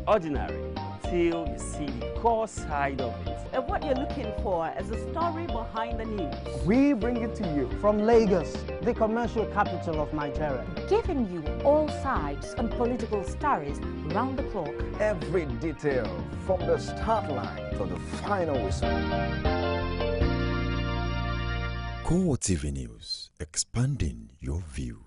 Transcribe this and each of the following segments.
ordinary till you see the core side of it. And what you're looking for is the story behind the news. We bring it to you from Lagos, the commercial capital of Nigeria. Giving you all sides and political stories round the clock. Every detail from the start line to the final whistle. CoreTV News, expanding your view.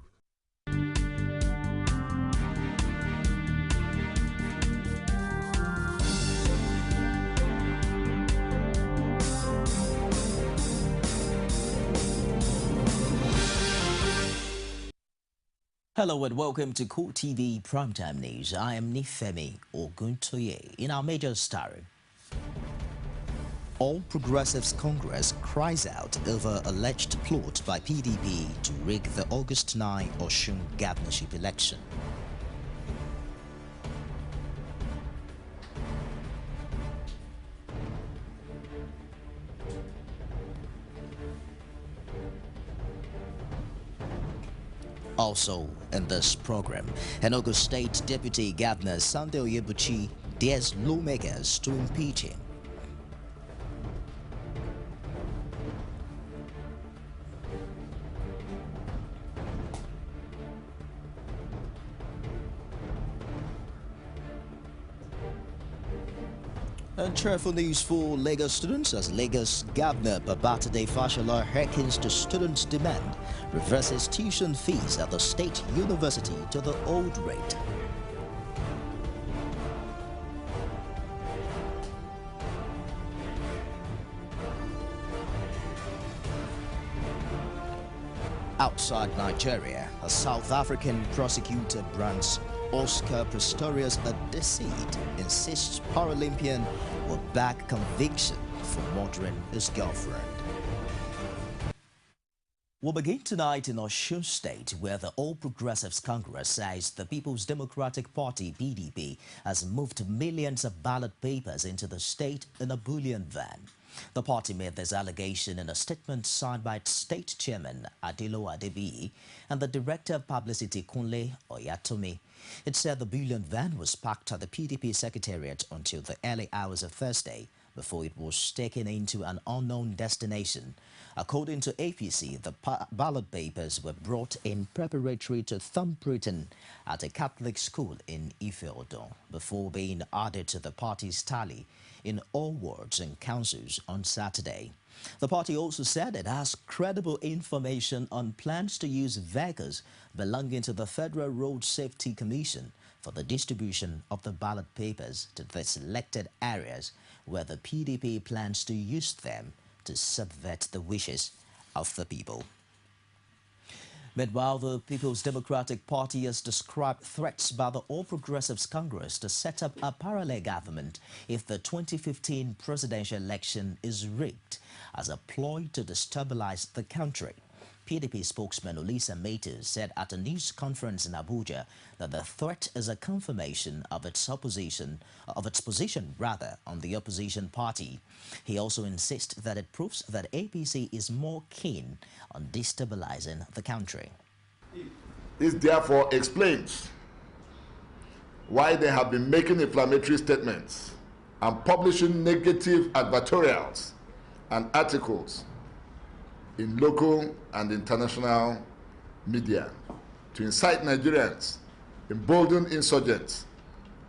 Hello and welcome to CoreTV Primetime News. I am Nifemi Oguntoye. In our major story, All Progressives Congress cries out over alleged plot by PDP to rig the August 9 Osun governorship election. Also in this program, Enugu State Deputy Governor Sunday Oyebuchi dares lawmakers to impeach him. And cheerful news for Lagos students as Lagos Governor Babátúndé Fáṣọlá hearkens to students' demand, reverses tuition fees at the state university to the old rate. Outside Nigeria, a South African prosecutor brands Oscar Pistorius a deceit, insists Paralympian will back conviction for murdering his girlfriend. We'll begin tonight in Osun State, where the All Progressives Congress says the People's Democratic Party, PDP, has moved millions of ballot papers into the state in a bullion van. The party made this allegation in a statement signed by its state chairman, Adilo Adebiyi, and the director of publicity, Kunle Oyatomi. It said the bullion van was parked at the PDP secretariat until the early hours of Thursday before it was taken into an unknown destination. According to APC, the ballot papers were brought in preparatory to thumbprinting at a Catholic school in Ife-Odo before being added to the party's tally in all wards and councils on Saturday. The party also said it has credible information on plans to use vehicles belonging to the Federal Road Safety Commission for the distribution of the ballot papers to the selected areas where the PDP plans to use them to subvert the wishes of the people. Meanwhile, the People's Democratic Party has described threats by the All Progressives Congress to set up a parallel government if the 2015 presidential election is rigged as a ploy to destabilize the country. PDP spokesman Olisa Metu said at a news conference in Abuja that the threat is a confirmation of its position on the opposition party. He also insists that it proves that APC is more keen on destabilizing the country. This therefore explains why they have been making inflammatory statements and publishing negative advertorials and articles in local and international media to incite Nigerians, embolden insurgents,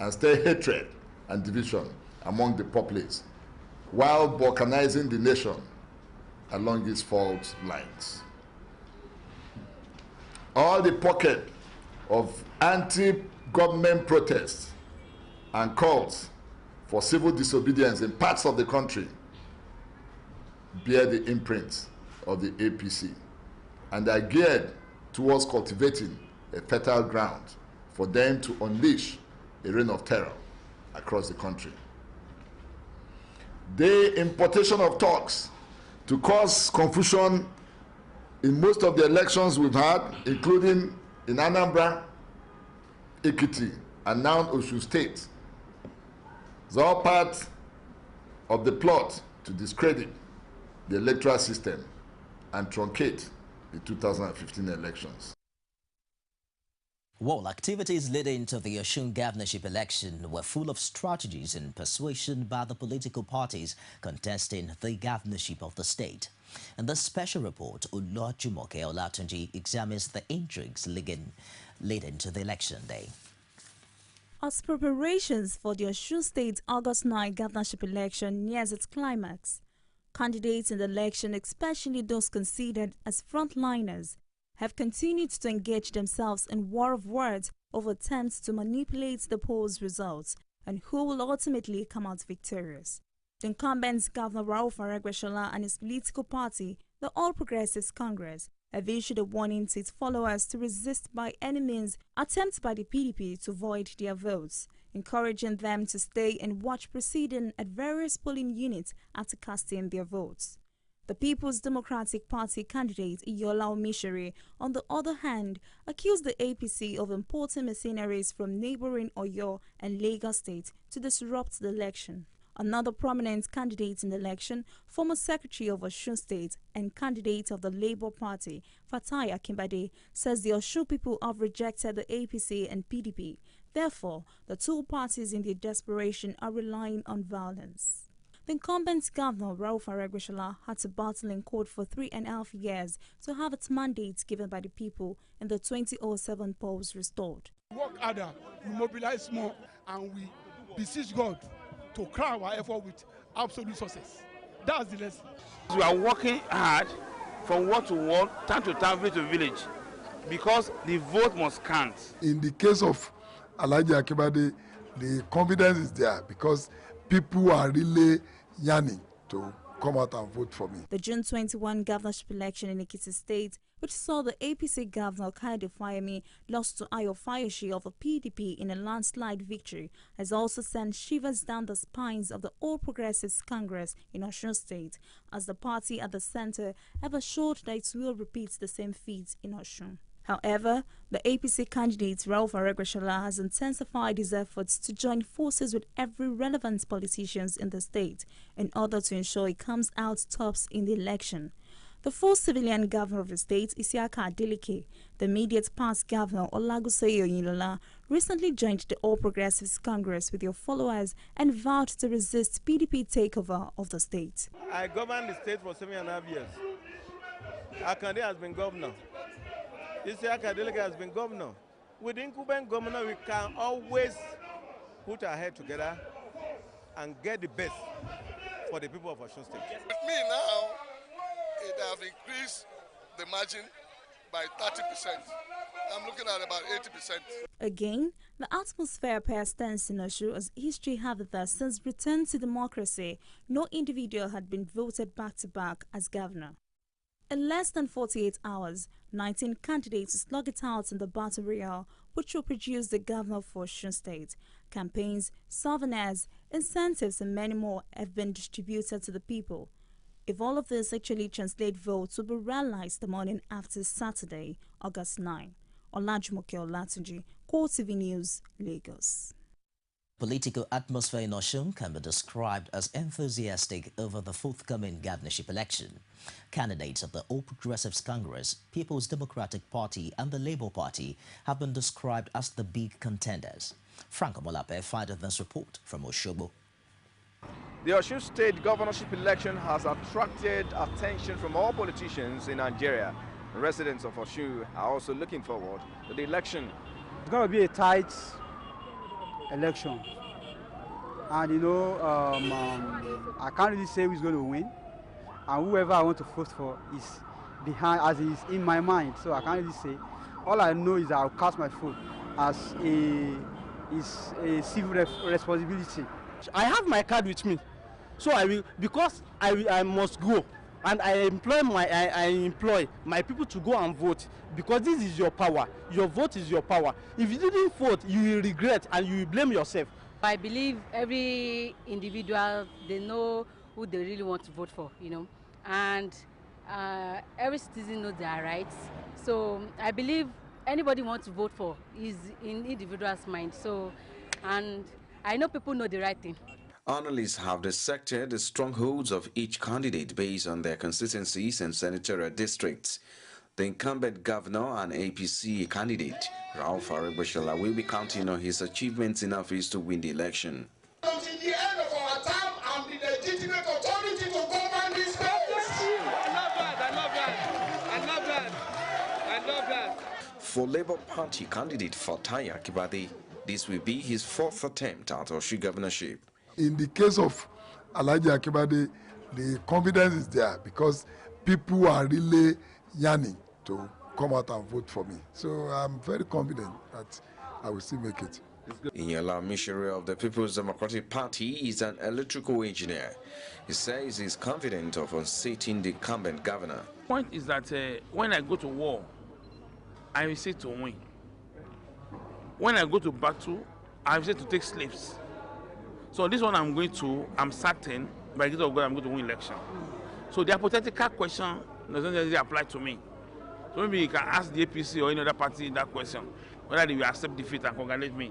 and stir hatred and division among the populace, while balkanizing the nation along its fault lines. All the pocket of anti-government protests and calls for civil disobedience in parts of the country bear the imprint of the APC and are geared towards cultivating a fertile ground for them to unleash a reign of terror across the country. The importation of talks to cause confusion in most of the elections we've had, including in Anambra, Ekiti, and now Osun State, is all part of the plot to discredit the electoral system and truncate the 2015 elections. Well, activities leading to the Osun governorship election were full of strategies and persuasion by the political parties contesting the governorship of the state. In this special report, Oluwajumoke Olatunji examines the intrigues leading to the election day. As preparations for the Osun State August 9 governorship election nears its climax, candidates in the election, especially those considered as frontliners, have continued to engage themselves in war of words over attempts to manipulate the polls results and who will ultimately come out victorious. The incumbent Governor Rauf Aregbesola and his political party, the All Progressives Congress, have issued a warning to its followers to resist by any means attempts by the PDP to void their votes, encouraging them to stay and watch proceedings at various polling units after casting their votes. The People's Democratic Party candidate Iyola Omishore, on the other hand, accused the APC of importing mercenaries from neighboring Oyo and Lagos states to disrupt the election. Another prominent candidate in the election, former Secretary of Osun State and candidate of the Labour Party, Fatai Akinbade, says the Osun people have rejected the APC and PDP. Therefore, the two parties in their desperation are relying on violence. The incumbent Governor Rauf Aregbesola had to battle in court for 3.5 years to have its mandate given by the people in the 2007 polls restored. We work harder, we mobilize more, and we beseech God to crown our effort with absolute success. That's the lesson. We are working hard from ward to ward, town to town, village to village, because the vote must count. In the case of Alhaji Akinbade, the confidence is there because people are really yearning to come out and vote for me. The June 21 governorship election in Ekiti State, which saw the APC governor Kayode Fayemi lost to Ayo Fayoshi of the PDP in a landslide victory, has also sent shivers down the spines of the All Progressives Congress in Osun State, as the party at the center have assured that it will repeat the same feat in Osun. However, the APC candidate Rauf Aregbesola has intensified his efforts to join forces with every relevant politicians in the state in order to ensure he comes out tops in the election. The first civilian governor of the state, Isiaka Adeleke, the immediate past governor Olaguseye Oyinlola, recently joined the All Progressives Congress with their followers and vowed to resist PDP takeover of the state. I governed the state for 7.5 years. Akande has been governor. Isiaka Adeleke has been governor. With incumbent governor, we can always put our head together and get the best for the people of Osun State. With me now, it has increased the margin by 30%. I'm looking at about 80%. Again, the atmosphere appears tense in Osun as history has it that since return to democracy, no individual had been voted back-to-back as governor. In less than 48 hours, 19 candidates slug it out in the battle royale, which will produce the governor for Osun State. Campaigns, souvenirs, incentives, and many more have been distributed to the people. If all of this actually translate votes, will be realized the morning after Saturday, August 9. Oluwajumoke Olatunji, CoreTV News, Lagos. Political atmosphere in Osun can be described as enthusiastic over the forthcoming governorship election. Candidates of the All Progressives Congress, People's Democratic Party and the Labour Party have been described as the big contenders. Frank Omolape filed this report from Osogbo. The Osun State governorship election has attracted attention from all politicians in Nigeria. Residents of Osun are also looking forward to the election. It's going to be a tight election, and you know, I can't really say who's going to win, and whoever I want to vote for is behind, as is in my mind. So I can't really say. All I know is that I'll cast my vote as a civil responsibility. I have my card with me, so I will, because I must go, and I employ my people to go and vote, because this is your power. Your vote is your power. If you didn't vote, you will regret and you will blame yourself. I believe every individual, they know who they really want to vote for, you know, and every citizen knows their rights. So I believe anybody wants to vote for is in individual's mind. So, and I know people know the right thing. Analysts have dissected the strongholds of each candidate based on their constituencies and senatorial districts. The incumbent governor and APC candidate, Ralph Aregbesola, will be counting on his achievements in office to win the election. Until the end of our term, I'm the legitimate authority to govern this place. I love that. For Labour Party candidate Fatai Akibade, this will be his fourth attempt at Osun governorship. In the case of Alhaji Akibade, the confidence is there because people are really yearning to come out and vote for me. So I'm very confident that I will still make it. Inyola Mishere of the People's Democratic Party is an electrical engineer. He says he's confident of unseating the incumbent governor. The point is that when I go to war, I will say to win. When I go to battle, I will say to take slaves. So this one I'm certain, by the grace of God, I'm going to win election. So the hypothetical question doesn't really apply to me. So maybe you can ask the APC or any other party that question, whether they will accept defeat and congratulate me.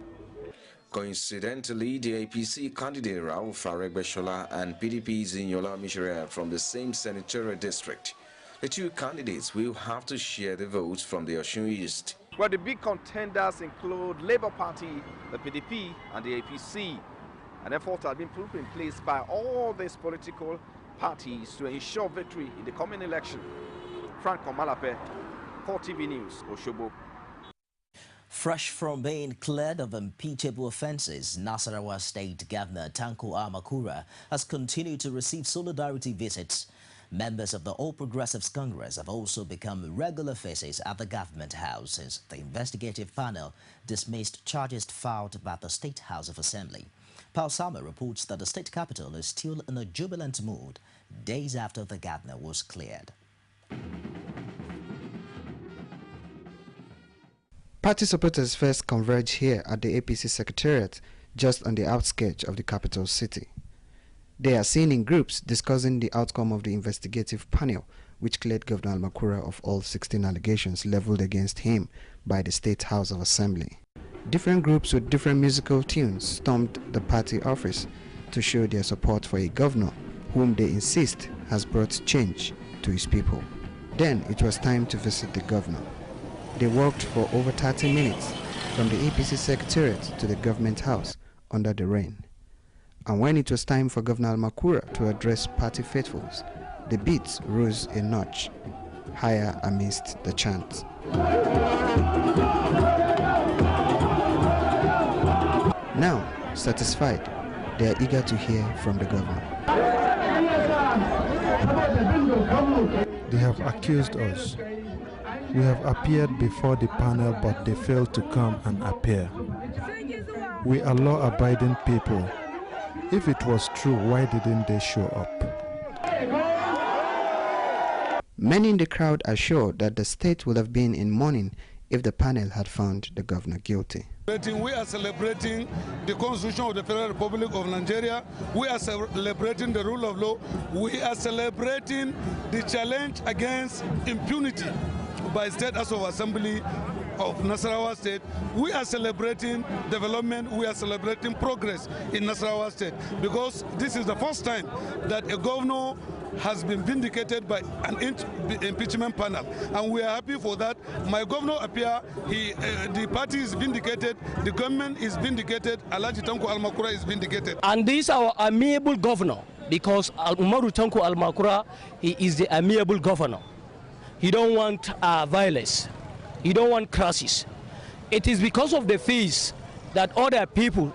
Coincidentally, the APC candidate Ralph Aregbesola and PDP's Inyola Mishere are from the same senatorial district. The two candidates will have to share the votes from the Osun East. Well, the big contenders include Labour Party, the PDP, and the APC. An effort has been put in place by all these political parties to ensure victory in the coming election. Frank Omalape, CoreTV News, Oshobo. Fresh from being cleared of impeachable offences, Nasarawa State Governor Tanko Amakura has continued to receive solidarity visits. Members of the All Progressives Congress have also become regular faces at the government house since the investigative panel dismissed charges filed by the State House of Assembly. Paul Sama reports that the state capital is still in a jubilant mood days after the governor was cleared. Party supporters first converged here at the APC Secretariat, just on the outskirts of the capital city. They are seen in groups discussing the outcome of the investigative panel, which cleared Governor Almakura of all 16 allegations leveled against him by the State House of Assembly. Different groups with different musical tunes stormed the party office to show their support for a governor whom they insist has brought change to his people. Then it was time to visit the governor. They walked for over 30 minutes from the APC Secretariat to the government house under the rain. And when it was time for Governor Almakura to address party faithfuls, the beats rose a notch higher amidst the chants. Now, satisfied, they are eager to hear from the governor. They have accused us. We have appeared before the panel, but they failed to come and appear. We are law-abiding people. If it was true, why didn't they show up? Many in the crowd are sure that the state would have been in mourning if the panel had found the governor guilty. We are celebrating the Constitution of the Federal Republic of Nigeria. We are celebrating the rule of law. We are celebrating the challenge against impunity by State House of Assembly of Nasarawa State. We are celebrating development. We are celebrating progress in Nasarawa State because this is the first time that a governor has been vindicated by an impeachment panel, and we are happy for that. My governor appear, the party is vindicated, the government is vindicated, Alhaji Tanko Almakura is vindicated. And this is our amiable governor, because Umaru Tanko Almakura, he is the amiable governor. He don't want violence, he don't want crisis. It is because of the fees that other people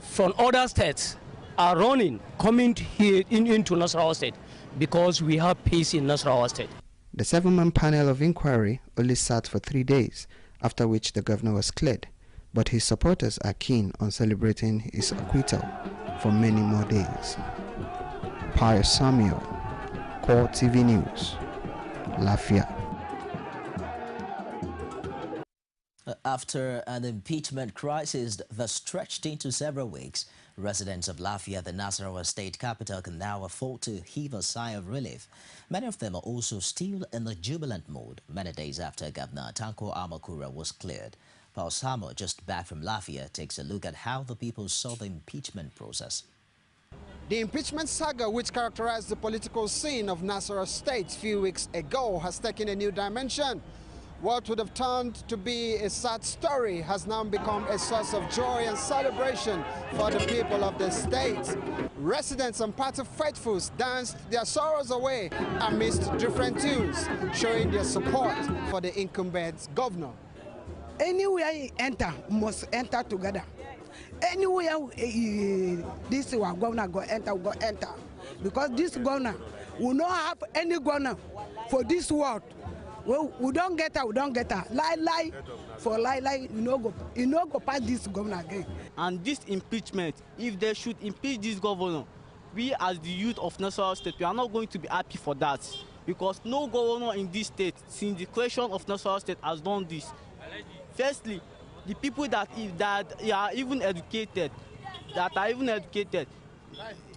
from other states are running, coming here into Nasarawa State, because we have peace in Nasarawa State. The 7-man panel of inquiry only sat for 3 days, after which the governor was cleared, but his supporters are keen on celebrating his acquittal for many more days. Pius Samuel, CoreTV News, Lafia. After an impeachment crisis that stretched into several weeks, residents of Lafia, the Nasarawa state capital, can now afford to heave a sigh of relief. Many of them are also still in a jubilant mood many days after Governor Tanko Amakura was cleared. Paul Samo, just back from Lafia, takes a look at how the people saw the impeachment process. The impeachment saga which characterized the political scene of Nasarawa State a few weeks ago has taken a new dimension. What would have turned to be a sad story has now become a source of joy and celebration for the people of the state. Residents and party faithfuls danced their sorrows away amidst different tunes, showing their support for the incumbent governor. Anywhere you enter, must enter together. Anywhere this our governor go enter, because this governor will not have any governor for this world. We don't get her, lie for lie, you know go pass this governor again. And this impeachment, if they should impeach this governor, we as the youth of Nasarawa State, we are not going to be happy for that, because no governor in this state since the creation of Nasarawa State has done this. Firstly, the people that are even educated,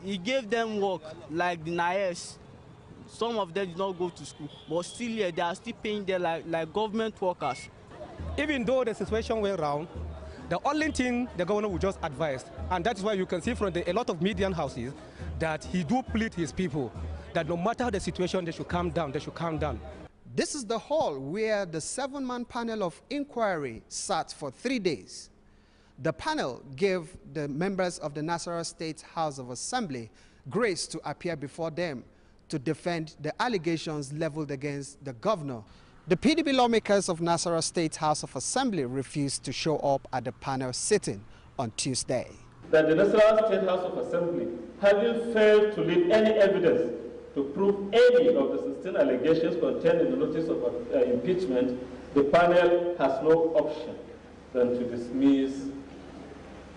he gave them work like the NIS. Some of them did not go to school, but still here they are still paying them like government workers. Even though the situation went round, the only thing the governor would just advise, and that is why you can see from a lot of median houses that he do plead his people that no matter the situation, they should calm down. This is the hall where the 7-man panel of inquiry sat for 3 days. The panel gave the members of the Nasarawa State House of Assembly grace to appear before them to defend the allegations leveled against the governor. The PDP lawmakers of Nasarawa State House of Assembly refused to show up at the panel sitting on Tuesday. That the Nasarawa State House of Assembly, having failed to leave any evidence to prove any of the 16 allegations contained in the notice of impeachment, the panel has no option than to dismiss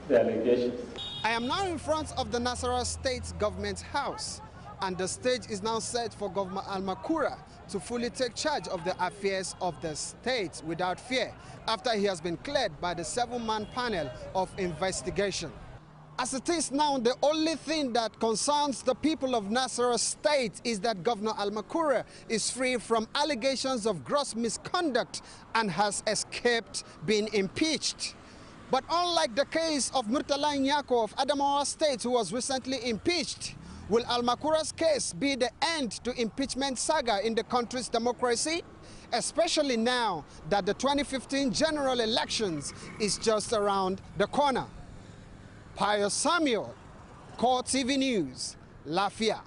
the allegations. I am now in front of the Nasarawa State Government House, and the stage is now set for Governor Almakura to fully take charge of the affairs of the state without fear, after he has been cleared by the 7-man panel of investigation. As it is now, the only thing that concerns the people of Nasarawa State is that Governor Almakura is free from allegations of gross misconduct and has escaped being impeached. But unlike the case of Murtala Nyako of Adamawa State, who was recently impeached, will Almakura's case be the end to impeachment saga in the country's democracy? Especially now that the 2015 general elections is just around the corner. Pius Samuel, CoreTV News, Lafia.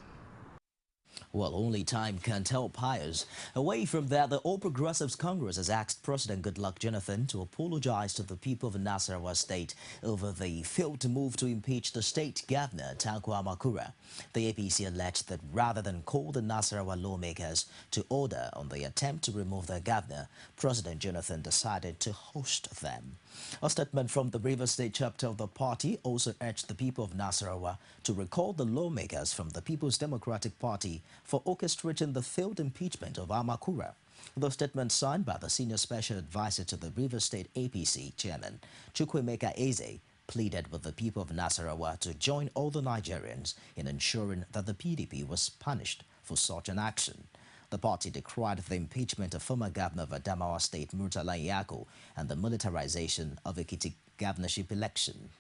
Well, only time can tell, Pius. Away from that, the All Progressives Congress has asked President Goodluck Jonathan to apologize to the people of Nasarawa State over the failed move to impeach the state governor, Tanko Amakura. The APC alleged that rather than call the Nasarawa lawmakers to order on the attempt to remove their governor, President Jonathan decided to host them. A statement from the Rivers State chapter of the party also urged the people of Nasarawa to recall the lawmakers from the People's Democratic Party for orchestrating the failed impeachment of Amakura. The statement signed by the senior special advisor to the Rivers State APC chairman, Chukwemeka Eze, pleaded with the people of Nasarawa to join all the Nigerians in ensuring that the PDP was punished for such an action. The party decried the impeachment of former governor of Adamawa State, Murtala Nyako, and the militarization of Ekiti governorship election.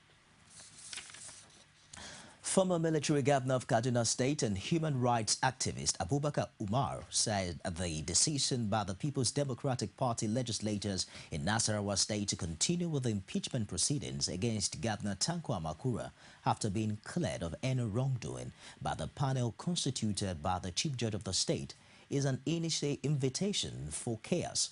Former military governor of Kaduna State and human rights activist Abubakar Umar said the decision by the People's Democratic Party legislators in Nasarawa State to continue with the impeachment proceedings against Governor Tanko Amakura after being cleared of any wrongdoing by the panel constituted by the Chief Judge of the state is an initial invitation for chaos.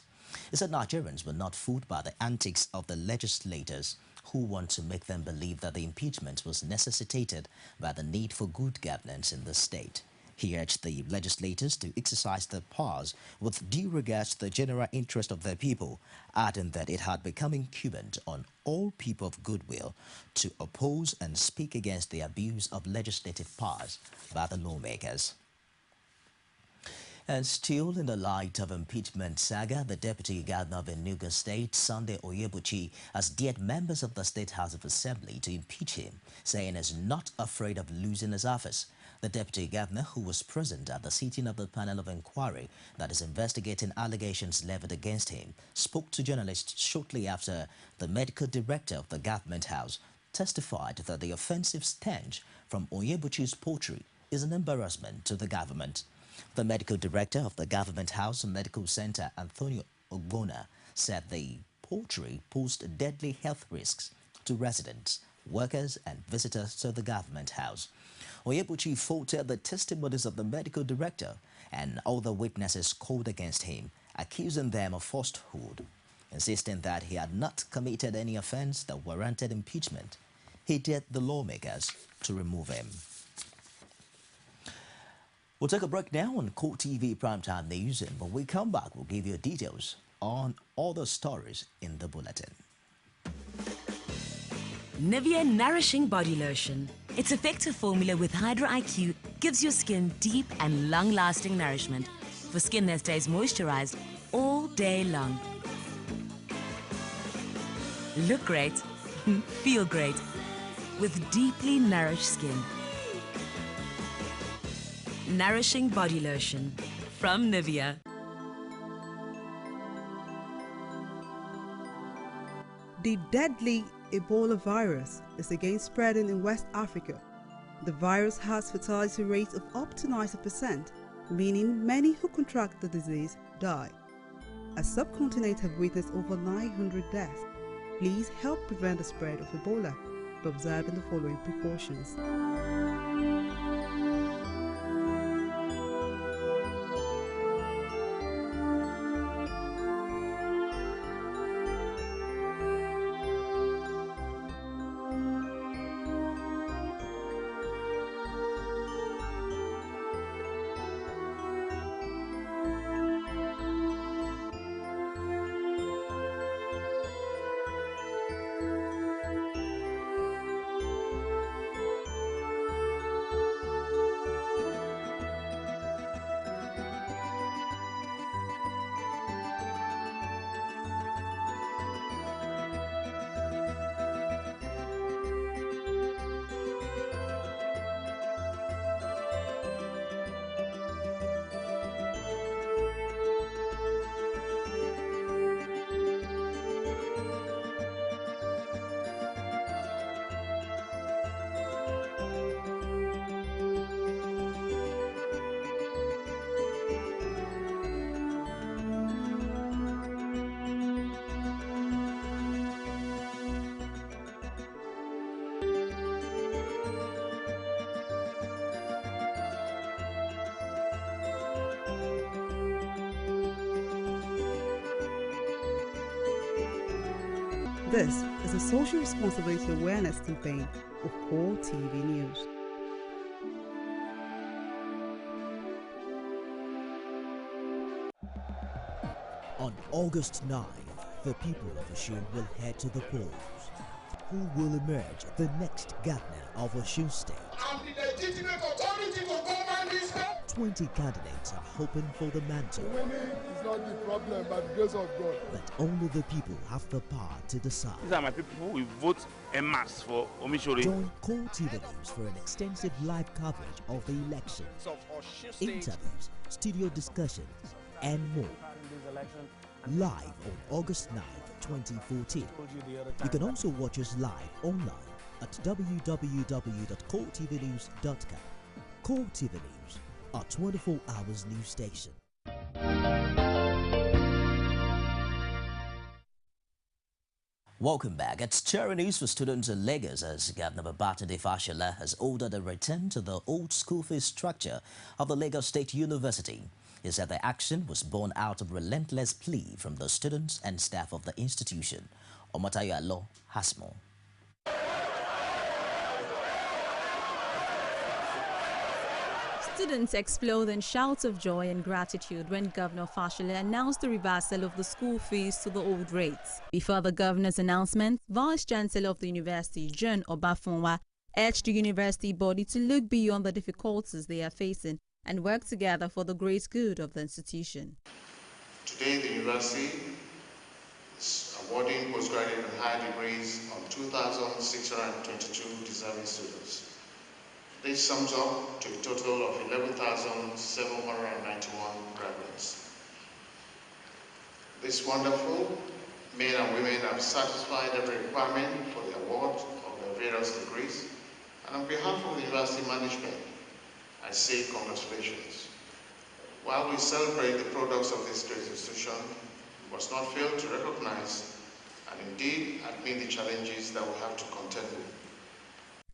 He said Nigerians were not fooled by the antics of the legislators who want to make them believe that the impeachment was necessitated by the need for good governance in the state. He urged the legislators to exercise their powers with due regard to the general interest of their people, adding that it had become incumbent on all people of goodwill to oppose and speak against the abuse of legislative powers by the lawmakers. And still in the light of impeachment saga, the Deputy Governor of Enugu State, Sunday Oyebuchi, has dared members of the State House of Assembly to impeach him, saying he's not afraid of losing his office. The Deputy Governor, who was present at the sitting of the panel of inquiry that is investigating allegations leveled against him, spoke to journalists shortly after the medical director of the government house testified that the offensive stench from Onyebuchi's poultry is an embarrassment to the government. The medical director of the Government House and Medical Center, Antonio Ogbona, said the poultry posed deadly health risks to residents, workers and visitors to the Government House. Onyebuchi faulted the testimonies of the medical director and other witnesses called against him, accusing them of falsehood. Insisting that he had not committed any offense that warranted impeachment, he dared the lawmakers to remove him. We'll take a break now on CoreTV Primetime News, and when we come back, we'll give you details on all the stories in the bulletin. Nivea Nourishing Body Lotion. Its effective formula with Hydro IQ gives your skin deep and long-lasting nourishment for skin that stays moisturized all day long. Look great, feel great, with deeply nourished skin. Nourishing Body Lotion from Nivea. The deadly Ebola virus is again spreading in West Africa. The virus has fatality rates of up to 90%, meaning many who contract the disease die. A subcontinent have witnessed over 900 deaths. Please help prevent the spread of Ebola by observing the following precautions. This is a social responsibility awareness campaign of CoreTV News. On August 9th, the people of Osun will head to the polls. Who will emerge the next governor of Osun State? I'm the legitimate authority to govern this state. 20 candidates are hoping for the mantle. Winning is not the problem, but the grace of God. But only the people have the power to decide. These are my people who will vote en masse for Omishore. Join CoreTV News for an extensive live coverage of the election, interviews, studio discussions, and more. Live on August 9th, 2014. You can also watch us live online at www.coretvnews.com. CoreTV News, our 24 hours news station. Welcome back. It's cheering news for students in Lagos as Governor Babatunde Fashola has ordered a return to the old school fees structure of the Lagos State University. He said the action was born out of relentless plea from the students and staff of the institution. Omotayo Alo has more. Students explode in shouts of joy and gratitude when Governor Fashola announced the reversal of the school fees to the old rates. Before the governor's announcement, Vice Chancellor of the university, John Obafunwa, urged the university body to look beyond the difficulties they are facing and work together for the great good of the institution. Today, the university is awarding postgraduate and higher degrees on 2,622 deserving students. This sums up to a total of 11,791 graduates. These wonderful men and women have satisfied every requirement for the award of the various degrees, and on behalf of the university management, I say congratulations. While we celebrate the products of this great institution, we must not fail to recognize and indeed admit the challenges that we have to contend with.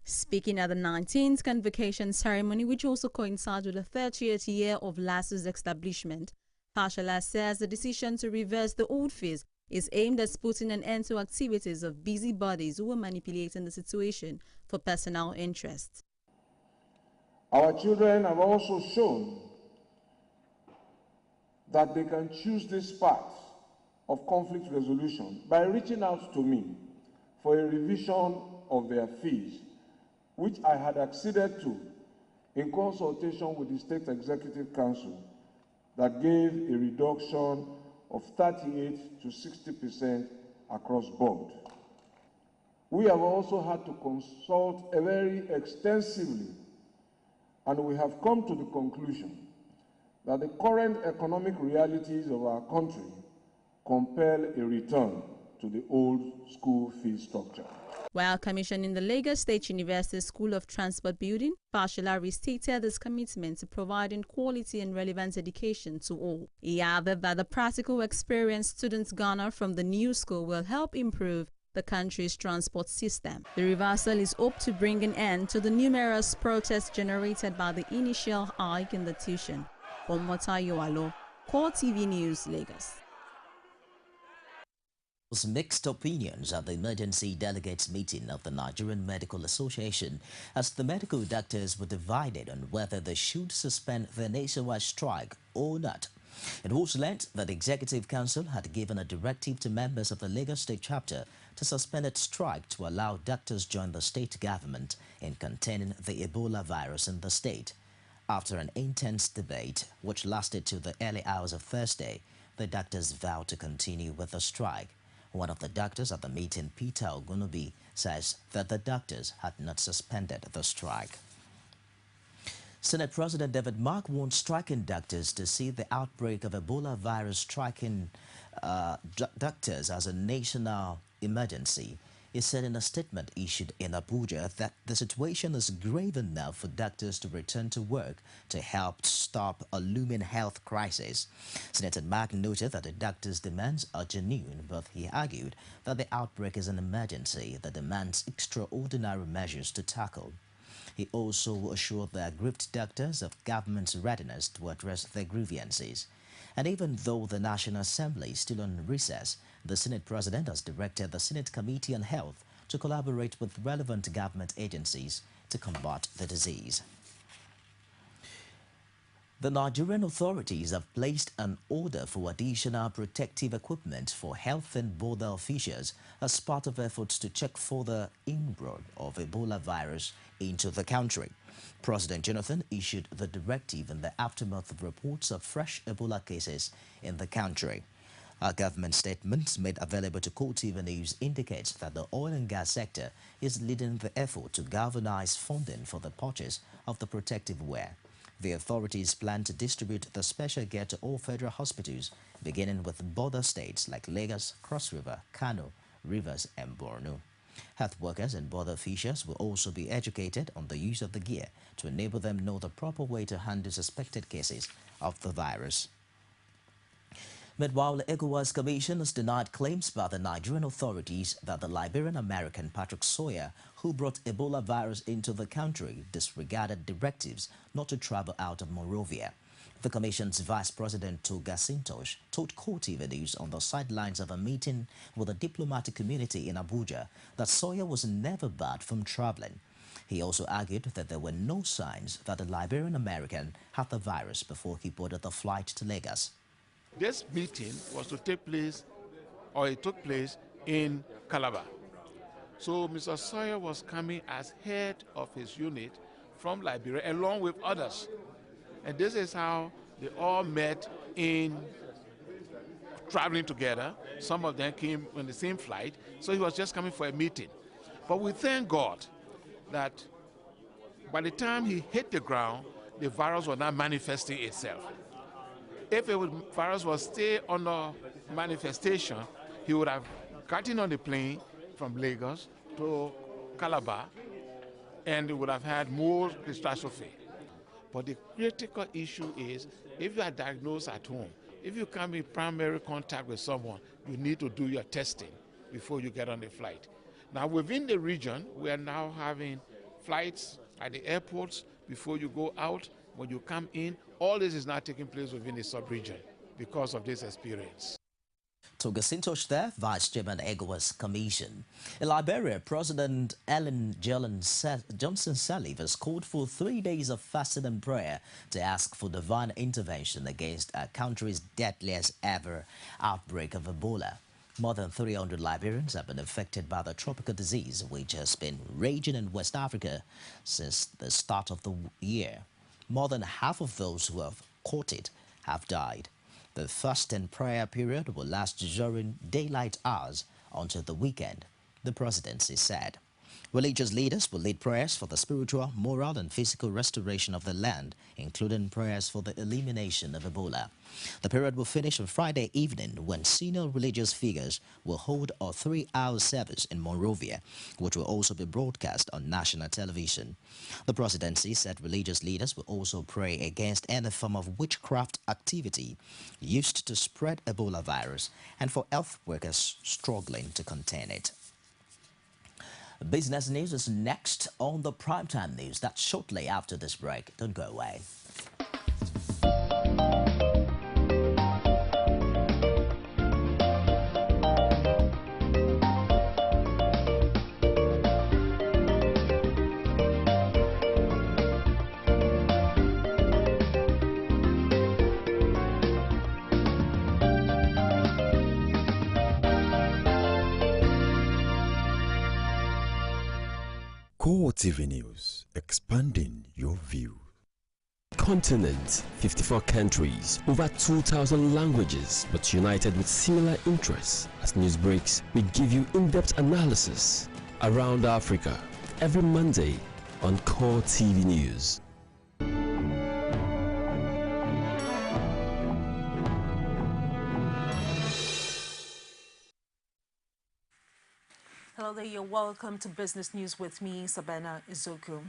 Speaking at the 19th convocation ceremony, which also coincides with the 30th year of LASU's establishment, Fashola says the decision to reverse the old fees is aimed at putting an end to activities of busybodies who are manipulating the situation for personal interests. Our children have also shown that they can choose this path of conflict resolution by reaching out to me for a revision of their fees, which I had acceded to in consultation with the State Executive Council that gave a reduction of 38 to 60% across board. We have also had to consult very extensively, and we have come to the conclusion that the current economic realities of our country compel a return to the old school fee structure. While commissioning the Lagos State University School of Transport building, Fashola restated his commitment to providing quality and relevant education to all. He added that the practical experience students garner from the new school will help improve the country's transport system. The reversal is hoped to bring an end to the numerous protests generated by the initial hike in the tuition. Omota Yoalo, CoreTV News, Lagos. Mixed opinions at the emergency delegates meeting of the Nigerian Medical Association as the medical doctors were divided on whether they should suspend their nationwide strike or not. It was learnt that the Executive Council had given a directive to members of the Lagos State chapter to suspend its strike to allow doctors join the state government in containing the Ebola virus in the state. After an intense debate, which lasted to the early hours of Thursday, the doctors vowed to continue with the strike. One of the doctors at the meeting, Peter Ogunubi, says that the doctors had not suspended the strike. Senate President David Mark warned striking doctors to see the outbreak of Ebola virus striking doctors as a national emergency. He said in a statement issued in Abuja that the situation is grave enough for doctors to return to work to help stop a looming health crisis. Senator Mark noted that the doctors' demands are genuine, but he argued that the outbreak is an emergency that demands extraordinary measures to tackle. He also assured the aggrieved doctors of government's readiness to address their grievances. And even though the National Assembly is still on recess, the Senate President has directed the Senate Committee on Health to collaborate with relevant government agencies to combat the disease. The Nigerian authorities have placed an order for additional protective equipment for health and border officials as part of efforts to check for the inroad of Ebola virus into the country. President Jonathan issued the directive in the aftermath of reports of fresh Ebola cases in the country. A government statement made available to CoreTV News indicates that the oil and gas sector is leading the effort to galvanize funding for the purchase of the protective wear. The authorities plan to distribute the special gear to all federal hospitals, beginning with border states like Lagos, Cross River, Kano, Rivers, and Borno. Health workers and border officials will also be educated on the use of the gear to enable them know the proper way to handle suspected cases of the virus. Meanwhile, the ECOWAS Commission has denied claims by the Nigerian authorities that the Liberian-American Patrick Sawyer, who brought Ebola virus into the country, disregarded directives not to travel out of Monrovia. The Commission's Vice President Toga Sintosh told CoreTV News on the sidelines of a meeting with the diplomatic community in Abuja that Sawyer was never barred from traveling. He also argued that there were no signs that the Liberian-American had the virus before he boarded the flight to Lagos. This meeting was to take place, or it took place, in Calabar. So Mr. Sawyer was coming as head of his unit from Liberia along with others. And this is how they all met in traveling together. Some of them came on the same flight, so he was just coming for a meeting. But we thank God that by the time he hit the ground, the virus was not manifesting itself. If the virus was still under manifestation, he would have gotten on the plane from Lagos to Calabar, and we would have had more catastrophe. But the critical issue is if you are diagnosed at home, if you come in primary contact with someone, you need to do your testing before you get on the flight. Now within the region, we are now having flights at the airports before you go out, when you come in. All this is now taking place within the sub-region because of this experience. Togasintosh there, Vice Chairman ECOWAS Commission. In Liberia, President Ellen Johnson Sirleaf has called for 3 days of fasting and prayer to ask for divine intervention against our country's deadliest ever outbreak of Ebola. More than 300 Liberians have been affected by the tropical disease, which has been raging in West Africa since the start of the year. More than half of those who have caught it have died. The fast and prayer period will last during daylight hours until the weekend, the presidency said. Religious leaders will lead prayers for the spiritual, moral and physical restoration of the land, including prayers for the elimination of Ebola. The period will finish on Friday evening when senior religious figures will hold a 3-hour service in Monrovia, which will also be broadcast on national television. The presidency said religious leaders will also pray against any form of witchcraft activity used to spread Ebola virus and for health workers struggling to contain it. Business news is next on the Primetime News. That's shortly after this break. Don't go away. CoreTV News, expanding your view. Continent, 54 countries, over 2,000 languages, but united with similar interests. As news breaks, we give you in-depth analysis around Africa every Monday on CoreTV News. Hello there, you're welcome to Business News with me, Sabena Izoku.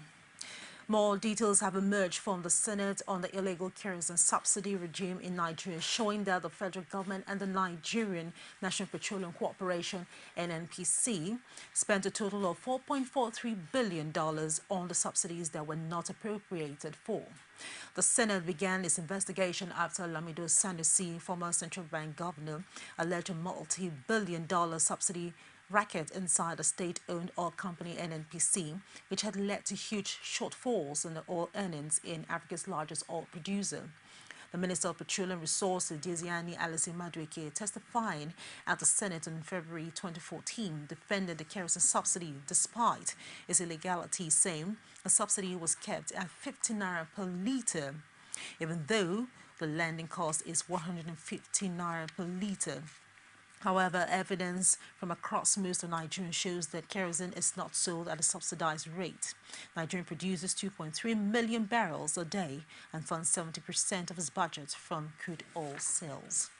More details have emerged from the Senate on the illegal kerosene subsidy regime in Nigeria, showing that the federal government and the Nigerian National Petroleum Corporation, NNPC, spent a total of $4.43 billion on the subsidies that were not appropriated for. The Senate began its investigation after Lamido Sanusi, former central bank governor, alleged a multi-billion-dollar subsidy racket inside the state-owned oil company NNPC, which had led to huge shortfalls in the oil earnings in Africa's largest oil producer. The Minister of Petroleum Resources, Diziani Alison Madueke, testifying at the Senate in February 2014, defended the kerosene subsidy despite its illegality, saying the subsidy was kept at 50 naira per litre, even though the landing cost is 150 naira per litre. However, evidence from across most of Nigeria shows that kerosene is not sold at a subsidized rate. Nigeria produces 2.3 million barrels a day and funds 70% of its budget from crude oil sales.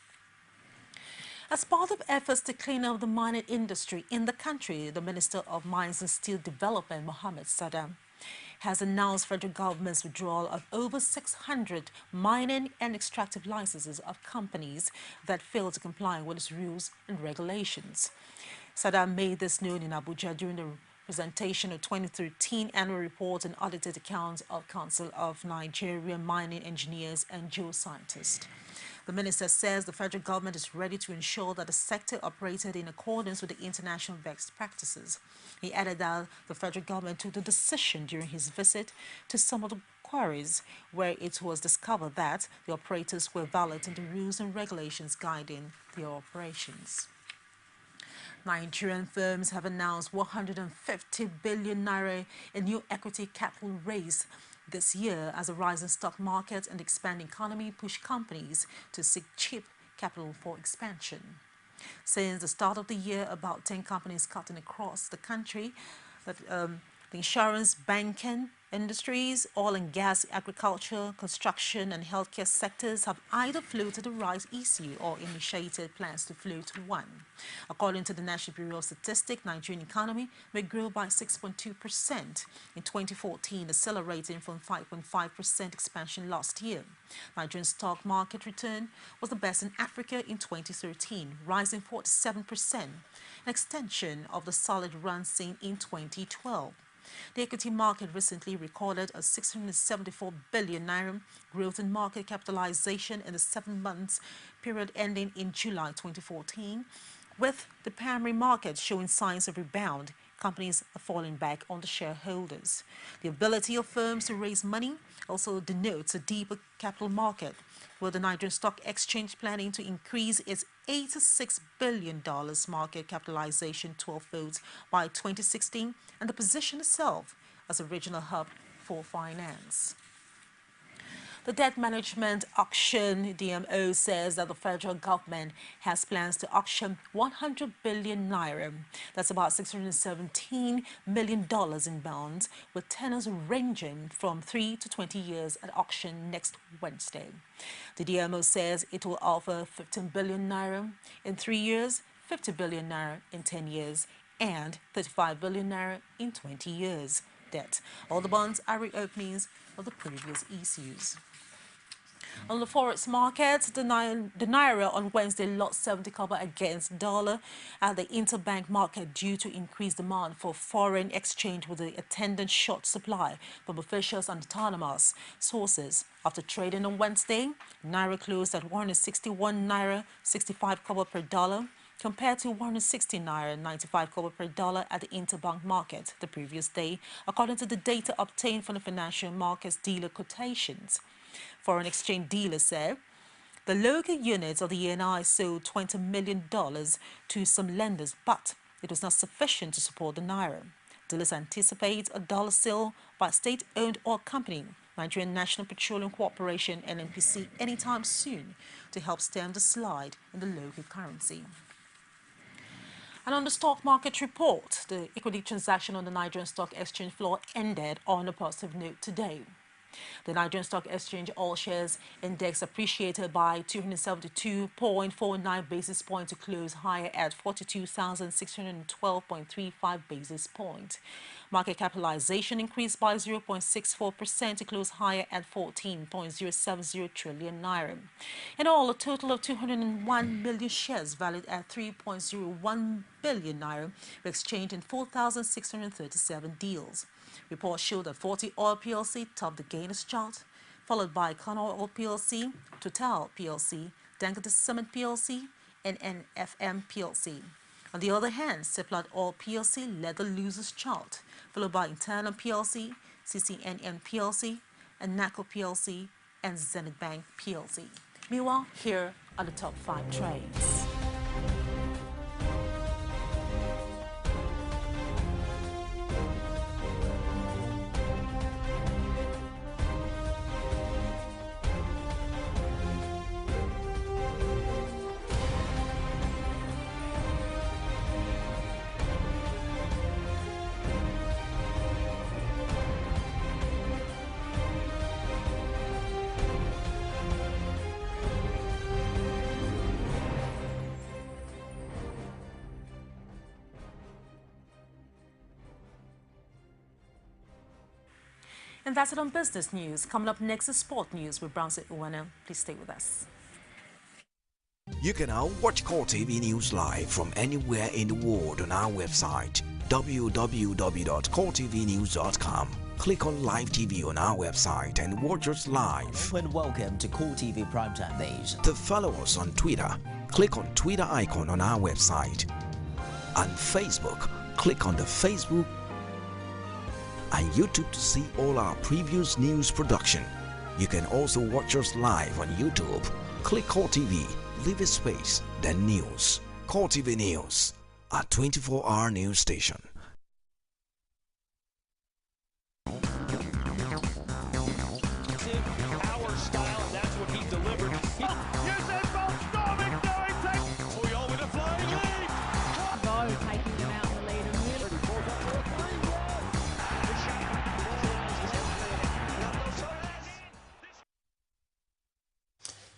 As part of efforts to clean up the mining industry in the country, the Minister of Mines and Steel Development, Mohammed Sadam, has announced federal government's withdrawal of over 600 mining and extractive licenses of companies that fail to comply with its rules and regulations. Sadam made this known in Abuja during the presentation of 2013 annual report and audited accounts of Council of Nigerian Mining Engineers and Geoscientists. The minister says the federal government is ready to ensure that the sector operated in accordance with the international best practices. He added that the federal government took the decision during his visit to some of the quarries where it was discovered that the operators were violating the rules and regulations guiding their operations. Nigerian firms have announced 150 billion naira in new equity capital raised this year as a rising stock market and expanding economy push companies to seek cheap capital for expansion. Since the start of the year, about 10 companies cutting across the country, the insurance, banking, Industries, oil and gas, agriculture, construction and healthcare sectors have either floated a rise issue or initiated plans to float one. According to the National Bureau of Statistics, Nigerian economy may grow by 6.2% in 2014, accelerating from 5.5% expansion last year. Nigerian stock market return was the best in Africa in 2013, rising 47%, an extension of the solid run seen in 2012. The equity market recently recorded a 674 billion naira growth in market capitalization in the 7 months period ending in July 2014, with the primary market showing signs of rebound. Companies are falling back on the shareholders. The ability of firms to raise money also denotes a deeper capital market, with the Nigerian Stock Exchange planning to increase its $86 billion market capitalization 12-fold by 2016 and to position itself as a regional hub for finance. The Debt Management Auction (DMO) says that the federal government has plans to auction 100 billion naira, that's about $617 million in bonds, with tenors ranging from 3 to 20 years at auction next Wednesday. The DMO says it will offer 15 billion naira in 3 years, 50 billion naira in 10 years, and 35 billion naira in 20 years. Debt. All the bonds are reopenings of the previous issues. On the forex market, the naira on Wednesday lost 70 kobo against dollar at the interbank market due to increased demand for foreign exchange with the attendant short supply from officials and autonomous sources. After trading on Wednesday, naira closed at 161 naira 65 kobo per dollar, compared to 160 naira 95 kobo per dollar at the interbank market the previous day, according to the data obtained from the financial markets dealer quotations. Foreign exchange dealers said the local units of the ENI sold $20 million to some lenders, but it was not sufficient to support the naira. Dealers anticipate a dollar sale by state-owned oil company, Nigerian National Petroleum Corporation (NNPC), anytime soon to help stem the slide in the local currency. And on the stock market report, the equity transaction on the Nigerian Stock Exchange floor ended on a positive note today. The Nigerian Stock Exchange All Shares Index appreciated by 272.49 basis points to close higher at 42,612.35 basis points. Market capitalization increased by 0.64% to close higher at 14.070 trillion naira. In all, a total of 201 million shares valued at 3.01 billion naira were exchanged in 4,637 deals. Reports show that 40 Oil PLC topped the gainers chart, followed by Con Oil PLC, Total PLC, Dangote Cement PLC, and NFM PLC. On the other hand, Seplat Oil PLC led the losers chart, followed by Internal PLC, CCNN PLC, and NACO PLC, and Zenith Bank PLC. Meanwhile, here are the top 5 trades. And that's it on business news. Coming up next is sport news with Brownson Uwana. Please stay with us. You can now watch CoreTV News live from anywhere in the world on our website www.coretvnews.com. Click on Live TV on our website and watch us live. And welcome to CoreTV Primetime Days. To follow us on Twitter, click on Twitter icon on our website. On Facebook, click on the Facebook and YouTube to see all our previous news production. You can also watch us live on YouTube. Click CoreTV, leave a space, then News. CoreTV News, a 24-hour news station.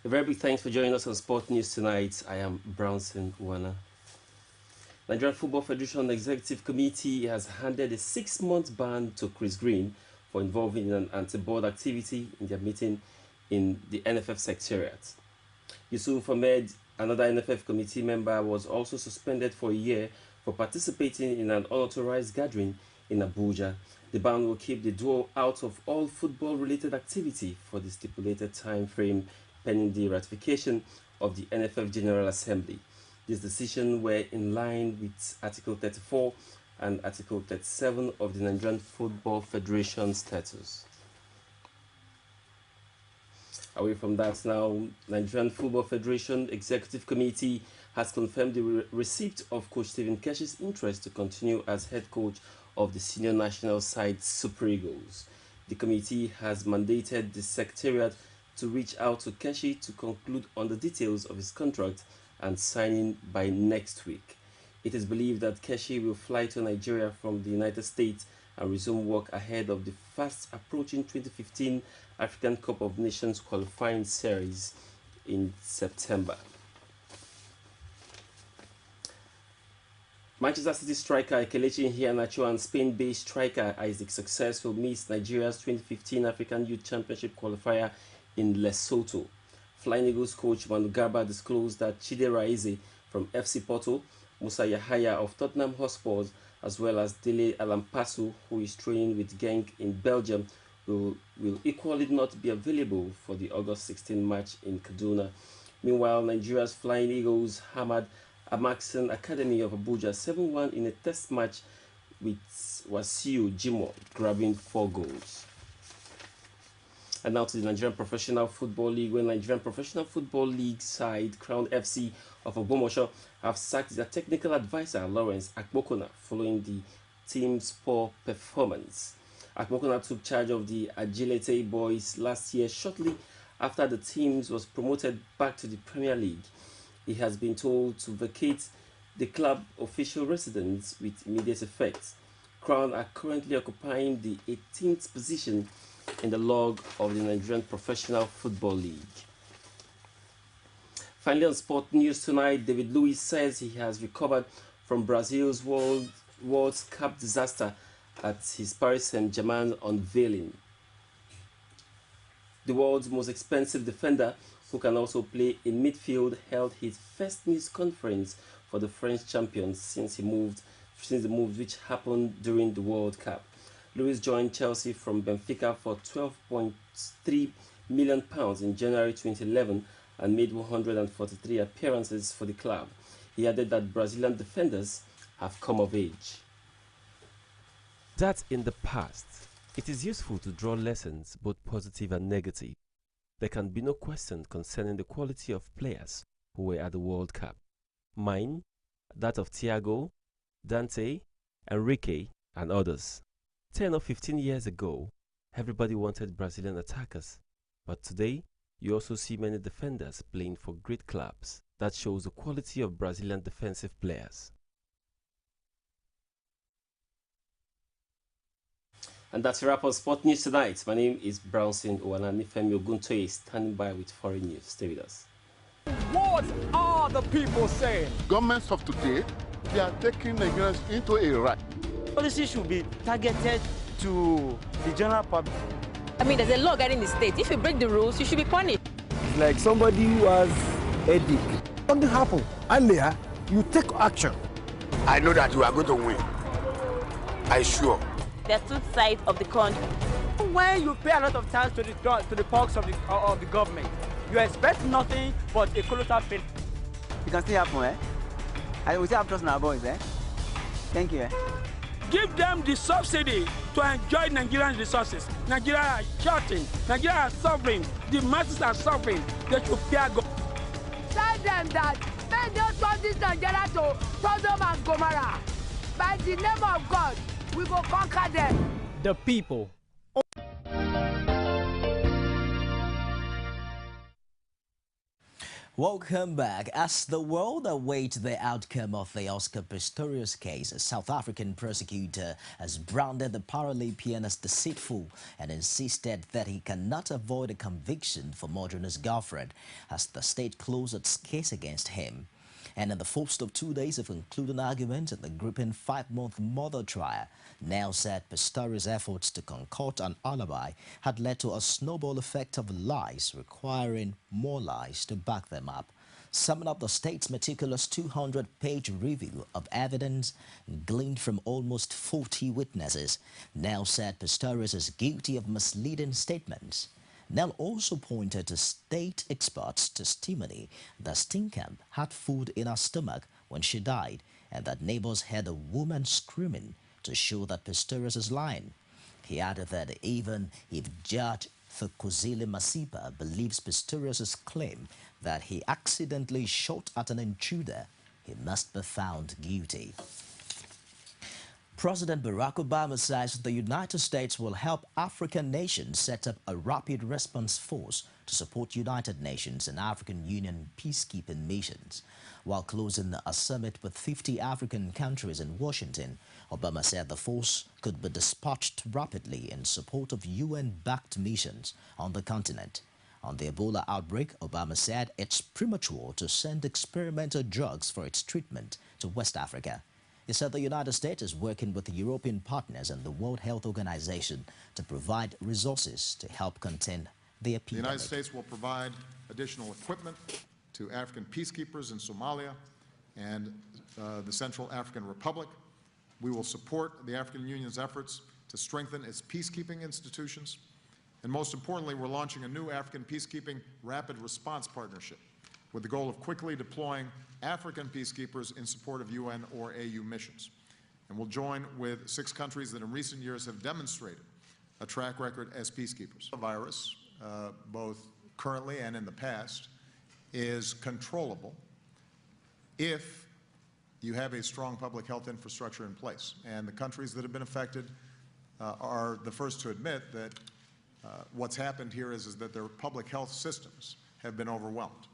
A very big thanks for joining us on Sport News tonight. I am Brownson Wana. Nigerian Football Federation Executive Committee has handed a 6-month ban to Chris Green for involving in an anti-board activity in their meeting in the NFF Secretariat. Yusuf Ahmed, another NFF committee member, was also suspended for a year for participating in an unauthorized gathering in Abuja. The ban will keep the duo out of all football-related activity for the stipulated time frame pending the ratification of the NFF General Assembly. This decision were in line with Article 34 and Article 37 of the Nigerian Football Federation Statutes. Away from that now, Nigerian Football Federation Executive Committee has confirmed the receipt of Coach Stephen Keshi's interest to continue as head coach of the senior national side Super Eagles. The committee has mandated the Secretariat to reach out to Keshi to conclude on the details of his contract and signing by next week. It is believed that Keshi will fly to Nigeria from the United States and resume work ahead of the fast approaching 2015 African Cup of Nations qualifying series in September. Manchester City striker Kelechi Iheanacho and Spain-based striker Isaac Success will miss Nigeria's 2015 African Youth Championship qualifier in Lesotho. Flying Eagles coach Manu Garba disclosed that Chidera Eze from FC Porto, Musa Yahaya of Tottenham Hotspur, as well as Dele Alampasu, who is training with Genk in Belgium, will equally not be available for the August 16 match in Kaduna. Meanwhile, Nigeria's Flying Eagles hammered Amaxon Academy of Abuja 7-1 in a test match with Wasiu Jimo grabbing 4 goals. And now to the Nigerian Professional Football League, where Nigerian Professional Football League side Crown FC of Ogbomoso have sacked their technical advisor Lawrence Akpokona following the team's poor performance. Akpokona took charge of the Agility Boys last year shortly after the team was promoted back to the Premier League. He has been told to vacate the club official residence with immediate effect. Crown are currently occupying the 18th position in the log of the Nigerian Professional Football League. Finally, on Sport News tonight, David Luiz says he has recovered from Brazil's World Cup disaster at his Paris Saint-Germain unveiling. The world's most expensive defender, who can also play in midfield, held his first news conference for the French champions since the move which happened during the World Cup. Luiz joined Chelsea from Benfica for £12.3 million in January 2011 and made 143 appearances for the club. He added that Brazilian defenders have come of age. That in the past, it is useful to draw lessons, both positive and negative. There can be no question concerning the quality of players who were at the World Cup. Mine, that of Thiago, Dante, Enrique, and others. 10 or 15 years ago, everybody wanted Brazilian attackers, but today you also see many defenders playing for great clubs. That shows the quality of Brazilian defensive players. And that's a wrap on Sport News tonight. My name is Brownson Owanani Femi Oguntoye, standing by with foreign news. Stay with us. What are the people saying? Governments of today, they are taking Nigerians into a rat. Policy should be targeted to the general public. I mean, there's a law guiding the state. If you break the rules, you should be punished. It's like somebody who has headache. Something happened earlier, you take action. I know that you are going to win. I sure. There's two sides of the coin. When you pay a lot of tax to the perks of the government, you expect nothing but a colossal fail. You can still happen, eh? I will still have trust in our boys, eh? Thank you, eh? Give them the subsidy to enjoy Nigerian resources. Nigeria are shouting. Nigeria are suffering. The masses are suffering. They should fear God. Tell them that they don't turn this Nigeria to Sodom and Gomorrah. By the name of God, we will conquer them. The people. Welcome back. As the world awaits the outcome of the Oscar Pistorius case, a South African prosecutor has branded the Paralympian as deceitful and insisted that he cannot avoid a conviction for murdering his girlfriend as the state closed its case against him. And in the first of 2 days of concluding argument in the gripping 5-month murder trial, Nell said Pistorius' efforts to concoct an alibi had led to a snowball effect of lies, requiring more lies to back them up. Summing up the state's meticulous 200-page review of evidence gleaned from almost 40 witnesses, Nell said Pistorius is guilty of misleading statements. Nell also pointed to state experts' testimony that Steenkamp had food in her stomach when she died and that neighbors heard a woman screaming to show that Pistorius is lying. He added that even if Judge Thukozile Masipa believes Pistorius' claim that he accidentally shot at an intruder, he must be found guilty. President Barack Obama says the United States will help African nations set up a rapid response force to support United Nations and African Union peacekeeping missions. While closing a summit with 50 African countries in Washington, Obama said the force could be dispatched rapidly in support of UN-backed missions on the continent. On the Ebola outbreak, Obama said it's premature to send experimental drugs for its treatment to West Africa. He said the United States is working with the European partners and the World Health Organization to provide resources to help contain the epidemic. The United States will provide additional equipment to African peacekeepers in Somalia and the Central African Republic. We will support the African Union's efforts to strengthen its peacekeeping institutions. And most importantly, we're launching a new African peacekeeping rapid response partnership with the goal of quickly deploying African peacekeepers in support of UN or AU missions. And we'll join with 6 countries that in recent years have demonstrated a track record as peacekeepers. The virus, both currently and in the past, is controllable if you have a strong public health infrastructure in place. And the countries that have been affected are the first to admit that what's happened here is that their public health systems have been overwhelmed.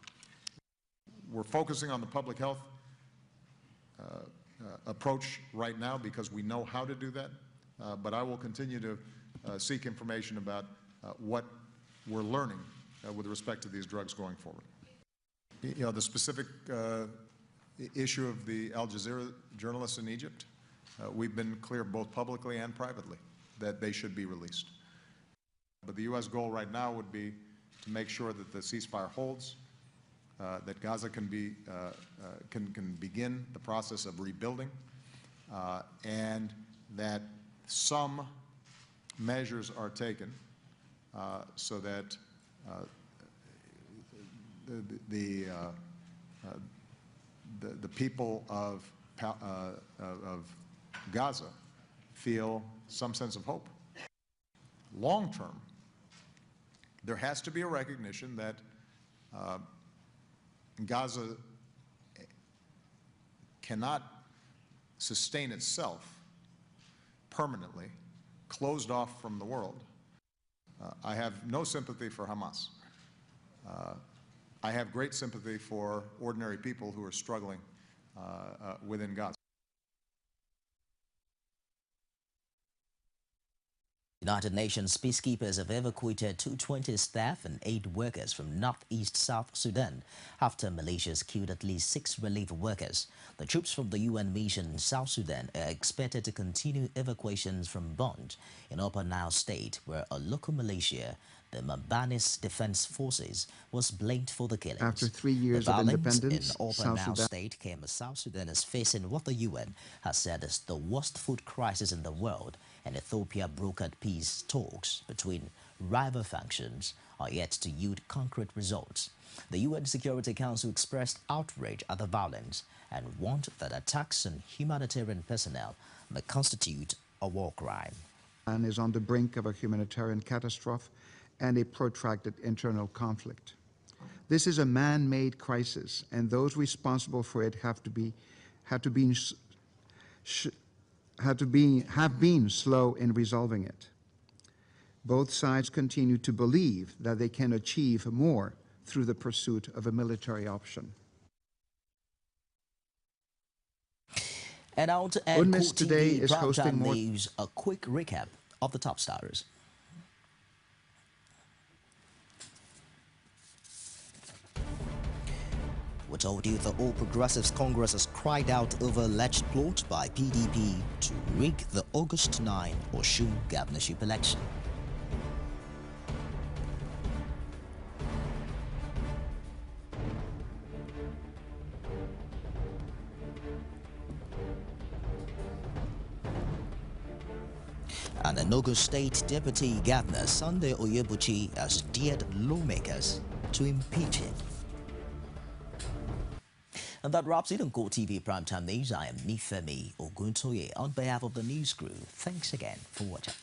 We're focusing on the public health approach right now because we know how to do that, but I will continue to seek information about what we're learning with respect to these drugs going forward. You know, the specific issue of the Al Jazeera journalists in Egypt, we've been clear both publicly and privately that they should be released. But the U.S. goal right now would be to make sure that the ceasefire holds, that Gaza can begin the process of rebuilding, and that some measures are taken so that the people of Gaza feel some sense of hope. Long term, there has to be a recognition that Gaza cannot sustain itself permanently, closed off from the world. I have no sympathy for Hamas. I have great sympathy for ordinary people who are struggling within Gaza. United Nations peacekeepers have evacuated 220 staff and 8 workers from northeast South Sudan after militias killed at least 6 relief workers. The troops from the UN mission in South Sudan are expected to continue evacuations from Bond in Upper Nile State, where a local militia, the Mabanis Defense Forces, was blamed for the killings. After 3 years of independence, in Upper Nile State came as South Sudan is facing what the UN has said is the worst food crisis in the world, and Ethiopia brokered peace talks between rival factions are yet to yield concrete results. The UN Security Council expressed outrage at the violence and warned that attacks on humanitarian personnel may constitute a war crime. And is on the brink of a humanitarian catastrophe and a protracted internal conflict. This is a man-made crisis, and those responsible for it have been slow in resolving it. Both sides continue to believe that they can achieve more through the pursuit of a military option. And out to end UNMISS today is hosting more news, a quick recap of the top stories. We told you the All Progressives Congress has cried out over alleged plot by PDP to rig the August 9 Osun governorship election. And Enugu State Deputy Governor Sunday Oyebuchi has dared lawmakers to impeach him. And that wraps it on CoreTV Primetime News. I am Nifemi Oguntoye on behalf of the news crew. Thanks again for watching.